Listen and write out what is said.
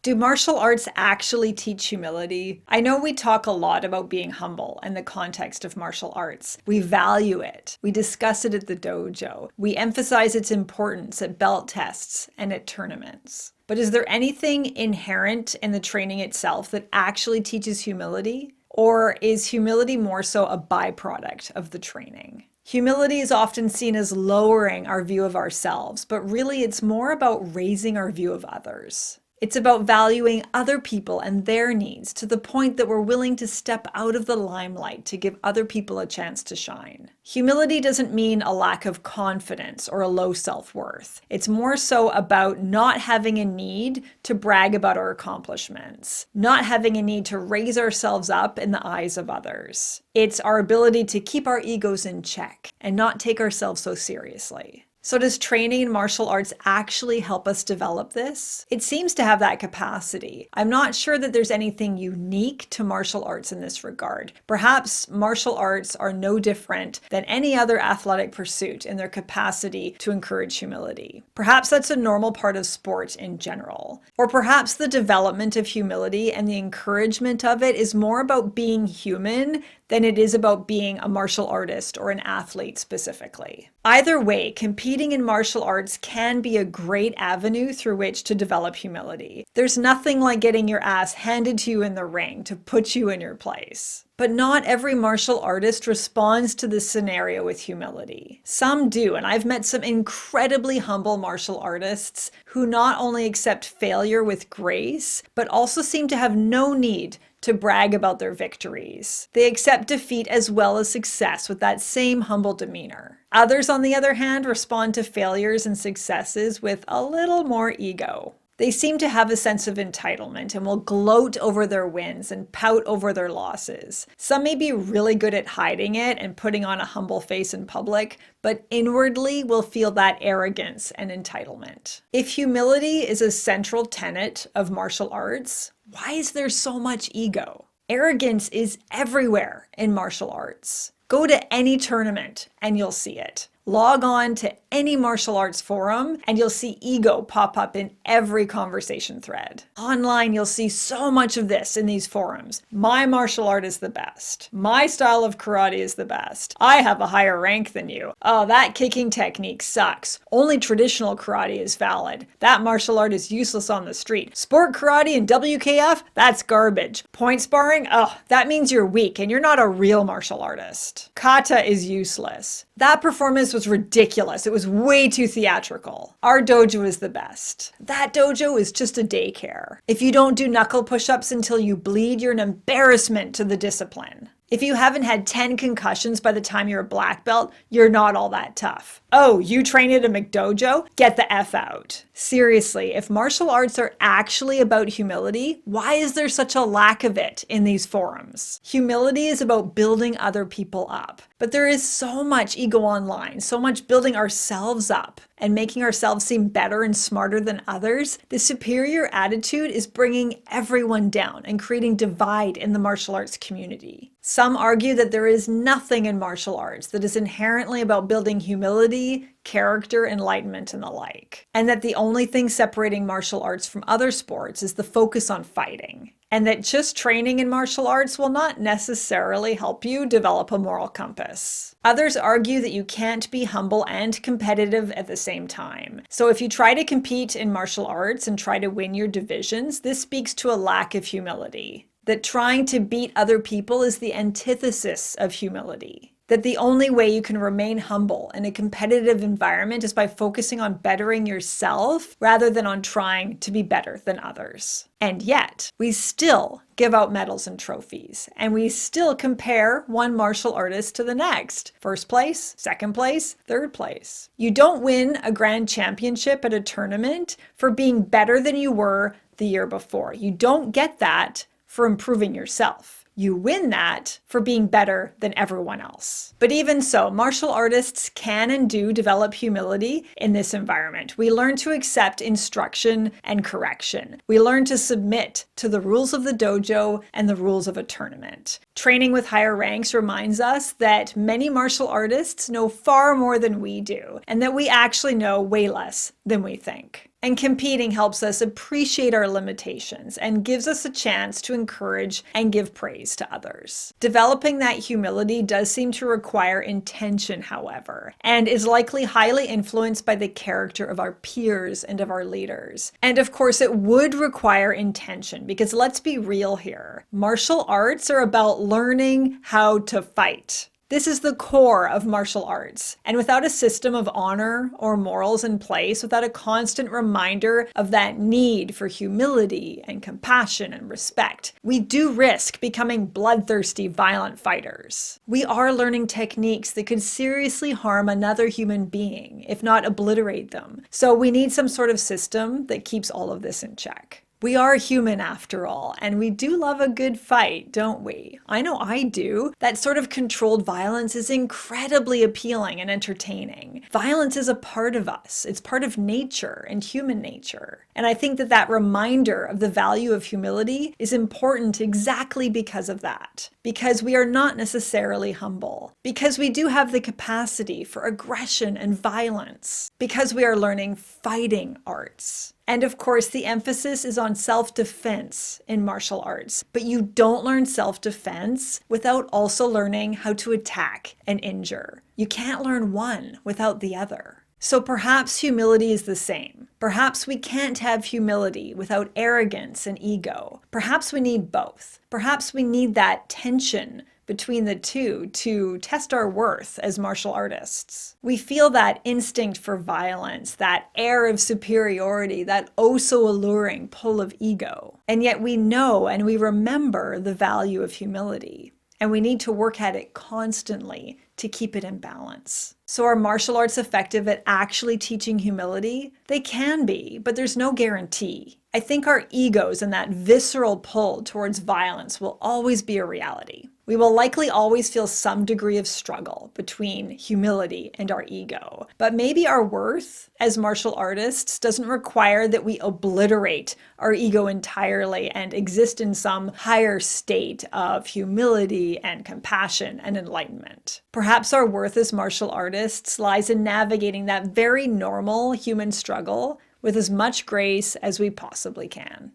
Do martial arts actually teach humility? I know we talk a lot about being humble in the context of martial arts. We value it. We discuss it at the dojo. We emphasize its importance at belt tests and at tournaments. But is there anything inherent in the training itself that actually teaches humility? Or is humility more so a byproduct of the training? Humility is often seen as lowering our view of ourselves, but really it's more about raising our view of others. It's about valuing other people and their needs to the point that we're willing to step out of the limelight to give other people a chance to shine. Humility doesn't mean a lack of confidence or a low self-worth. It's more so about not having a need to brag about our accomplishments, not having a need to raise ourselves up in the eyes of others. It's our ability to keep our egos in check and not take ourselves so seriously. So does training in martial arts actually help us develop this? It seems to have that capacity. I'm not sure that there's anything unique to martial arts in this regard. Perhaps martial arts are no different than any other athletic pursuit in their capacity to encourage humility. Perhaps that's a normal part of sport in general. Or perhaps the development of humility and the encouragement of it is more about being human than it is about being a martial artist or an athlete specifically. Either way, competing in martial arts can be a great avenue through which to develop humility. There's nothing like getting your ass handed to you in the ring to put you in your place. But not every martial artist responds to this scenario with humility. Some do, and I've met some incredibly humble martial artists who not only accept failure with grace, but also seem to have no need to brag about their victories. They accept defeat as well as success with that same humble demeanor. Others, on the other hand, respond to failures and successes with a little more ego. They seem to have a sense of entitlement and will gloat over their wins and pout over their losses. Some may be really good at hiding it and putting on a humble face in public, but inwardly will feel that arrogance and entitlement. If humility is a central tenet of martial arts, why is there so much ego? Arrogance is everywhere in martial arts. Go to any tournament and you'll see it. Log on to any martial arts forum and you'll see ego pop up in every conversation thread. Online, you'll see so much of this in these forums. My martial art is the best. My style of karate is the best. I have a higher rank than you. Oh, that kicking technique sucks. Only traditional karate is valid. That martial art is useless on the street. Sport karate and WKF? That's garbage. Point sparring? Oh, that means you're weak and you're not a real martial artist. Kata is useless. That performance was ridiculous. It was way too theatrical. Our dojo is the best. That dojo is just a daycare. If you don't do knuckle push-ups until you bleed, you're an embarrassment to the discipline. If you haven't had 10 concussions by the time you're a black belt, you're not all that tough. Oh, you train at a McDojo? Get the F out. Seriously, if martial arts are actually about humility, why is there such a lack of it in these forums? Humility is about building other people up. But there is so much ego online, so much building ourselves up and making ourselves seem better and smarter than others. The superior attitude is bringing everyone down and creating divide in the martial arts community. Some argue that there is nothing in martial arts that is inherently about building humility, character, enlightenment, and the like. And that the only thing separating martial arts from other sports is the focus on fighting. And that just training in martial arts will not necessarily help you develop a moral compass. Others argue that you can't be humble and competitive at the same time. So if you try to compete in martial arts and try to win your divisions, this speaks to a lack of humility. That trying to beat other people is the antithesis of humility. That the only way you can remain humble in a competitive environment is by focusing on bettering yourself rather than on trying to be better than others. And yet, we still give out medals and trophies, and we still compare one martial artist to the next. First place, second place, third place. You don't win a grand championship at a tournament for being better than you were the year before. You don't get that for improving yourself. You win that for being better than everyone else. But even so, martial artists can and do develop humility in this environment. We learn to accept instruction and correction. We learn to submit to the rules of the dojo and the rules of a tournament. Training with higher ranks reminds us that many martial artists know far more than we do, and that we actually know way less than we think. And competing helps us appreciate our limitations and gives us a chance to encourage and give praise to others. Developing that humility does seem to require intention, however, and is likely highly influenced by the character of our peers and of our leaders. And of course, it would require intention because let's be real here. Martial arts are about learning how to fight. This is the core of martial arts. And without a system of honor or morals in place, without a constant reminder of that need for humility and compassion and respect, we do risk becoming bloodthirsty, violent fighters. We are learning techniques that could seriously harm another human being, if not obliterate them. So we need some sort of system that keeps all of this in check. We are human after all, and we do love a good fight, don't we? I know I do. That sort of controlled violence is incredibly appealing and entertaining. Violence is a part of us. It's part of nature and human nature. And I think that reminder of the value of humility is important exactly because of that. Because we are not necessarily humble. Because we do have the capacity for aggression and violence. Because we are learning fighting arts. And of course, the emphasis is on self-defense in martial arts. But you don't learn self-defense without also learning how to attack and injure. You can't learn one without the other. So perhaps humility is the same. Perhaps we can't have humility without arrogance and ego. Perhaps we need both. Perhaps we need that tension between the two to test our worth as martial artists. We feel that instinct for violence, that air of superiority, that oh so alluring pull of ego. And yet we know and we remember the value of humility. And we need to work at it constantly to keep it in balance. So are martial arts effective at actually teaching humility? They can be, but there's no guarantee. I think our egos and that visceral pull towards violence will always be a reality. We will likely always feel some degree of struggle between humility and our ego. But maybe our worth as martial artists doesn't require that we obliterate our ego entirely and exist in some higher state of humility and compassion and enlightenment. Perhaps our worth as martial artists lies in navigating that very normal human struggle with as much grace as we possibly can.